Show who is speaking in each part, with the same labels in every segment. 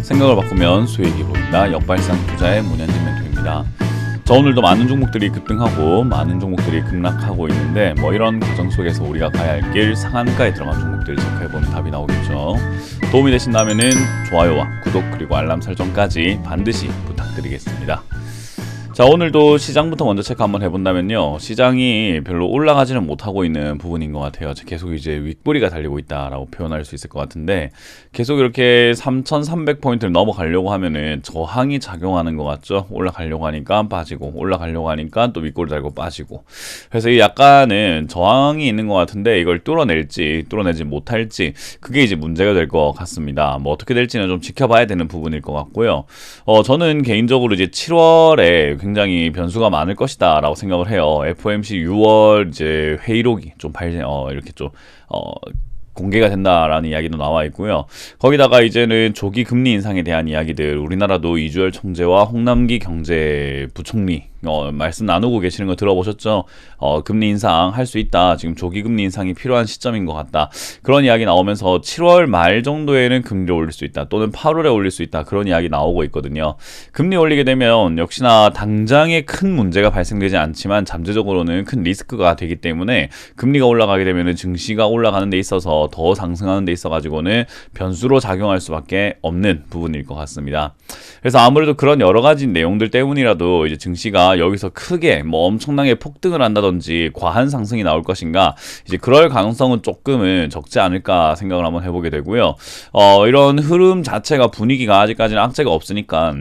Speaker 1: 생각을 바꾸면 수익이 보인다. 역발상 투자의 문현진 멘토입니다. 자, 오늘도 많은 종목들이 급등하고 많은 종목들이 급락하고 있는데 이런 과정 속에서 우리가 가야 할 길 상한가에 들어간 종목들 체크해보면 답이 나오겠죠. 도움이 되신다면은 좋아요와 구독 그리고 알람 설정까지 반드시 부탁드리겠습니다. 자, 오늘도 시장부터 먼저 체크 한번 해본다면요, 시장이 별로 올라가지는 못하고 있는 부분인 것 같아요. 계속 이제 윗꼬리가 달리고 있다라고 표현할 수 있을 것 같은데, 계속 이렇게 3,300포인트를 넘어가려고 하면은 저항이 작용하는 것 같죠. 올라가려고 하니까 빠지고, 올라가려고 하니까 또 윗꼬리 달고 빠지고. 그래서 이 약간은 저항이 있는 것 같은데, 이걸 뚫어낼지 뚫어내지 못할지, 그게 이제 문제가 될 것 같습니다. 어떻게 될지는 좀 지켜봐야 되는 부분일 것 같고요. 저는 개인적으로 이제 7월에 굉장히 변수가 많을 것이다 라고 생각을 해요. FOMC 6월 이제 회의록이 좀 이렇게 좀 공개가 된다라는 이야기도 나와 있고요. 거기다가 이제는 조기 금리 인상에 대한 이야기들, 우리나라도 이주열 총재와 홍남기 경제부총리 말씀 나누고 계시는 거 들어보셨죠? 금리 인상 할 수 있다. 지금 조기 금리 인상이 필요한 시점인 것 같다. 그런 이야기 나오면서 7월 말 정도에는 금리를 올릴 수 있다. 또는 8월에 올릴 수 있다. 그런 이야기 나오고 있거든요. 금리 올리게 되면 역시나 당장에 큰 문제가 발생되지 않지만 잠재적으로는 큰 리스크가 되기 때문에, 금리가 올라가게 되면 증시가 올라가는 데 있어서 더 상승하는 데 있어가지고는 변수로 작용할 수밖에 없는 부분일 것 같습니다. 그래서 아무래도 그런 여러 가지 내용들 때문이라도 이제 증시가 여기서 크게 엄청나게 폭등을 한다든지 과한 상승이 나올 것인가, 이제 그럴 가능성은 조금은 적지 않을까 생각을 한번 해보게 되고요. 이런 흐름 자체가, 분위기가 아직까지는 악재가 없으니까,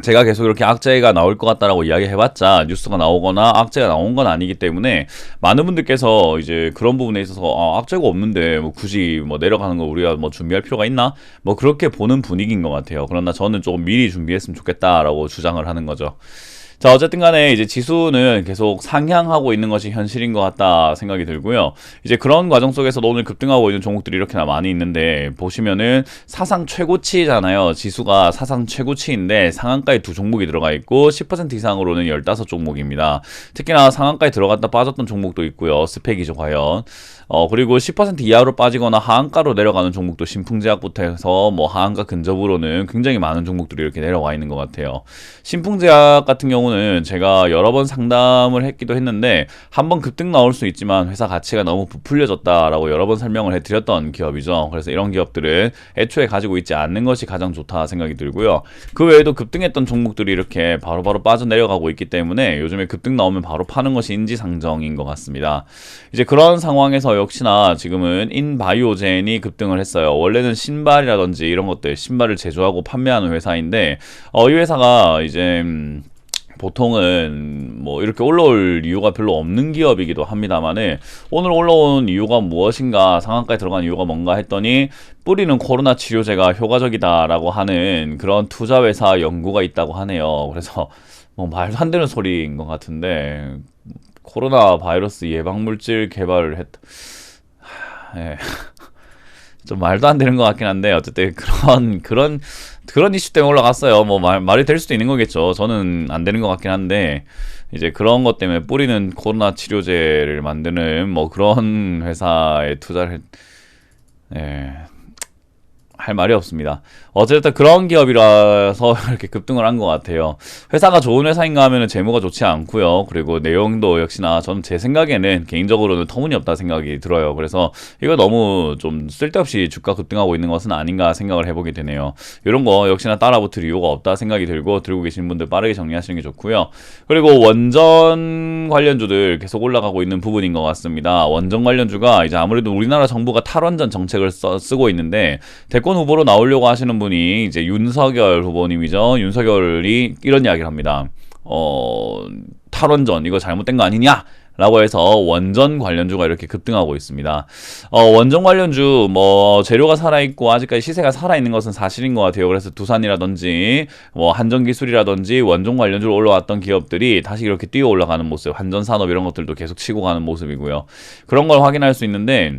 Speaker 1: 제가 계속 이렇게 악재가 나올 것 같다라고 이야기해봤자 뉴스가 나오거나 악재가 나온 건 아니기 때문에, 많은 분들께서 이제 그런 부분에 있어서 악재가 없는데 굳이 내려가는 거 우리가 준비할 필요가 있나? 그렇게 보는 분위기인 것 같아요. 그러나 저는 조금 미리 준비했으면 좋겠다라고 주장을 하는 거죠. 자, 어쨌든 간에 이제 지수는 계속 상향하고 있는 것이 현실인 것 같다 생각이 들고요. 이제 그런 과정 속에서도 오늘 급등하고 있는 종목들이 이렇게나 많이 있는데, 보시면은 사상 최고치잖아요. 지수가 사상 최고치인데 상한가에 두 종목이 들어가 있고 10% 이상으로는 15종목입니다. 특히나 상한가에 들어갔다 빠졌던 종목도 있고요. 스펙이죠, 과연. 그리고 10% 이하로 빠지거나 하한가로 내려가는 종목도 신풍제약부터 해서 하한가 근접으로는 굉장히 많은 종목들이 이렇게 내려와 있는 것 같아요. 신풍제약 같은 경우는 제가 여러 번 상담을 했기도 했는데, 한번 급등 나올 수 있지만 회사 가치가 너무 부풀려졌다라고 여러 번 설명을 해드렸던 기업이죠. 그래서 이런 기업들은 애초에 가지고 있지 않는 것이 가장 좋다 생각이 들고요. 그 외에도 급등했던 종목들이 이렇게 바로바로 빠져내려가고 있기 때문에 요즘에 급등 나오면 바로 파는 것이 인지상정인 것 같습니다. 이제 그런 상황에서 역시나 지금은 인바이오젠이 급등을 했어요. 원래는 신발이라든지 이런 것들, 신발을 제조하고 판매하는 회사인데, 이 회사가 이제 보통은 이렇게 올라올 이유가 별로 없는 기업이기도 합니다만은, 오늘 올라온 이유가 무엇인가, 상한가에 들어간 이유가 뭔가 했더니, 뿌리는 코로나 치료제가 효과적이다라고 하는 그런 투자 회사 연구가 있다고 하네요. 그래서 말도 안 되는 소리인 것 같은데, 코로나 바이러스 예방물질 개발을 했다. 예. 좀 말도 안 되는 것 같긴 한데, 어쨌든 그런 이슈 때문에 올라갔어요. 말이 될 수도 있는 거겠죠. 저는 안 되는 것 같긴 한데, 이제 그런 것 때문에 뿌리는 코로나 치료제를 만드는 그런 회사에 투자를 예. 할 말이 없습니다. 어쨌든 그런 기업이라서 이렇게 급등을 한 것 같아요. 회사가 좋은 회사인가 하면은 재무가 좋지 않고요. 그리고 내용도 역시나 저는 제 생각에는 개인적으로는 터무니없다 생각이 들어요. 그래서 이거 너무 좀 쓸데없이 주가 급등하고 있는 것은 아닌가 생각을 해보게 되네요. 이런 거 역시나 따라붙을 이유가 없다 생각이 들고, 들고 계신 분들 빠르게 정리하시는 게 좋고요. 그리고 원전 관련주들 계속 올라가고 있는 부분인 것 같습니다. 원전 관련주가 이제 아무래도 우리나라 정부가 탈원전 정책을 쓰고 있는데, 대권 후보로 나오려고 하시는 분이 이제 윤석열 후보님이죠. 윤석열이 이런 이야기를 합니다. 탈원전 이거 잘못된 거 아니냐? 라고 해서 원전 관련주가 이렇게 급등하고 있습니다. 원전 관련주 재료가 살아있고 아직까지 시세가 살아있는 것은 사실인 것 같아요. 그래서 두산이라든지 한전기술이라든지 원전 관련주로 올라왔던 기업들이 다시 이렇게 뛰어 올라가는 모습, 한전산업 이런 것들도 계속 치고 가는 모습이고요. 그런 걸 확인할 수 있는데,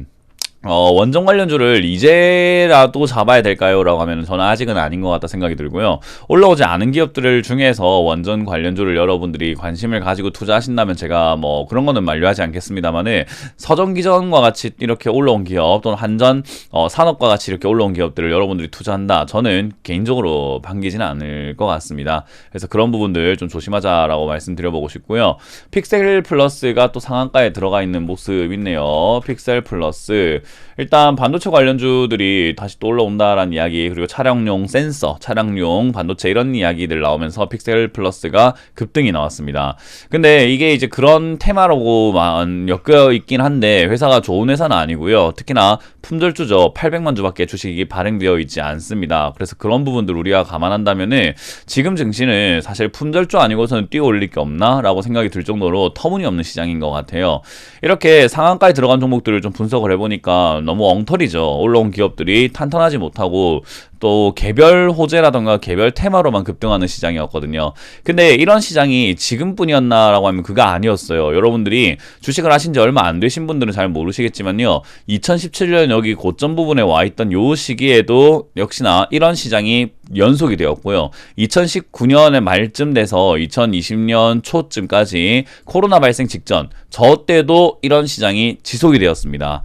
Speaker 1: 원전 관련주를 이제라도 잡아야 될까요? 라고 하면 저는 아직은 아닌 것 같다 생각이 들고요. 올라오지 않은 기업들 중에서 원전 관련주를 여러분들이 관심을 가지고 투자하신다면 제가 뭐 그런 거는 만류하지 않겠습니다만은 서전기전과 같이 이렇게 올라온 기업 또는 한전 산업과 같이 이렇게 올라온 기업들을 여러분들이 투자한다. 저는 개인적으로 반기지는 않을 것 같습니다. 그래서 그런 부분들 좀 조심하자라고 말씀드려보고 싶고요. 픽셀 플러스가 또 상한가에 들어가 있는 모습 있네요. 픽셀 플러스. 일단 반도체 관련주들이 다시 또 올라온다라는 이야기, 그리고 차량용 센서, 차량용 반도체 이런 이야기들 나오면서 픽셀 플러스가 급등이 나왔습니다. 근데 이게 이제 그런 테마로만 엮여 있긴 한데 회사가 좋은 회사는 아니고요. 특히나 품절주죠. 800만 주밖에 주식이 발행되어 있지 않습니다. 그래서 그런 부분들 우리가 감안한다면은 지금 증시는 사실 품절주 아니고서는 뛰어 올릴 게 없나? 라고 생각이 들 정도로 터무니없는 시장인 것 같아요. 이렇게 상한가에 들어간 종목들을 좀 분석을 해보니까 너무 엉터리죠. 올라온 기업들이 탄탄하지 못하고 또 개별 호재라던가 개별 테마로만 급등하는 시장이었거든요. 근데 이런 시장이 지금뿐이었나라고 하면 그거 아니었어요. 여러분들이 주식을 하신 지 얼마 안 되신 분들은 잘 모르시겠지만요. 2017년 여기 고점 부분에 와 있던 요 시기에도 역시나 이런 시장이 연속이 되었고요. 2019년의 말쯤 돼서 2020년 초쯤까지 코로나 발생 직전 저 때도 이런 시장이 지속이 되었습니다.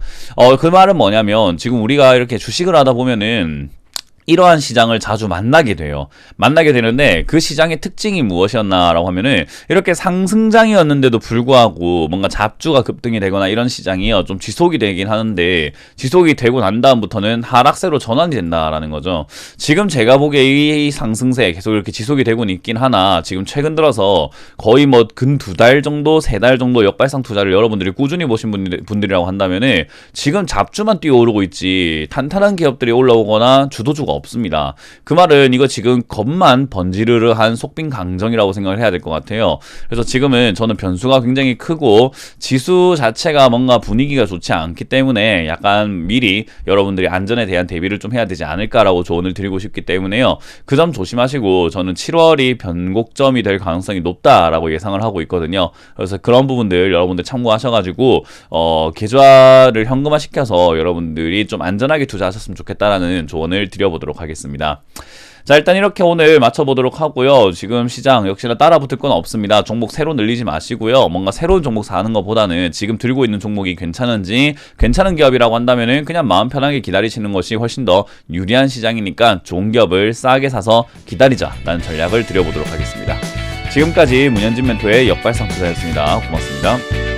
Speaker 1: 그 말은 뭐냐면 지금 우리가 이렇게 주식을 하다 보면은 이러한 시장을 자주 만나게 돼요. 만나게 되는데 그 시장의 특징이 무엇이었나라고 하면은 이렇게 상승장이었는데도 불구하고 뭔가 잡주가 급등이 되거나 이런 시장이 좀 지속이 되긴 하는데 지속이 되고 난 다음부터는 하락세로 전환이 된다라는 거죠. 지금 제가 보기에 이 상승세 계속 이렇게 지속이 되고는 있긴 하나 지금 최근 들어서 거의 뭐 근 2달 정도, 3달 정도 역발상 투자를 여러분들이 꾸준히 보신 분들이라고 한다면은 지금 잡주만 뛰어오르고 있지 탄탄한 기업들이 올라오거나 주도주가 없습니다. 그 말은 이거 지금 겉만 번지르르한 속빈 강정이라고 생각을 해야 될 것 같아요. 그래서 지금은 저는 변수가 굉장히 크고 지수 자체가 뭔가 분위기가 좋지 않기 때문에 약간 미리 여러분들이 안전에 대한 대비를 좀 해야 되지 않을까라고 조언을 드리고 싶기 때문에요. 그 점 조심하시고 저는 7월이 변곡점이 될 가능성이 높다라고 예상을 하고 있거든요. 그래서 그런 부분들 여러분들 참고하셔가지고 계좌를 현금화 시켜서 여러분들이 좀 안전하게 투자하셨으면 좋겠다라는 조언을 드려보도록 하겠습니다. 자, 일단 이렇게 오늘 맞춰보도록 하고요. 지금 시장 역시나 따라붙을 건 없습니다. 종목 새로 늘리지 마시고요. 뭔가 새로운 종목 사는 것보다는 지금 들고 있는 종목이 괜찮은지, 괜찮은 기업이라고 한다면은 그냥 마음 편하게 기다리시는 것이 훨씬 더 유리한 시장이니까 좋은 기업을 싸게 사서 기다리자라는 전략을 드려보도록 하겠습니다. 지금까지 문현진 멘토의 역발상 투자였습니다. 고맙습니다.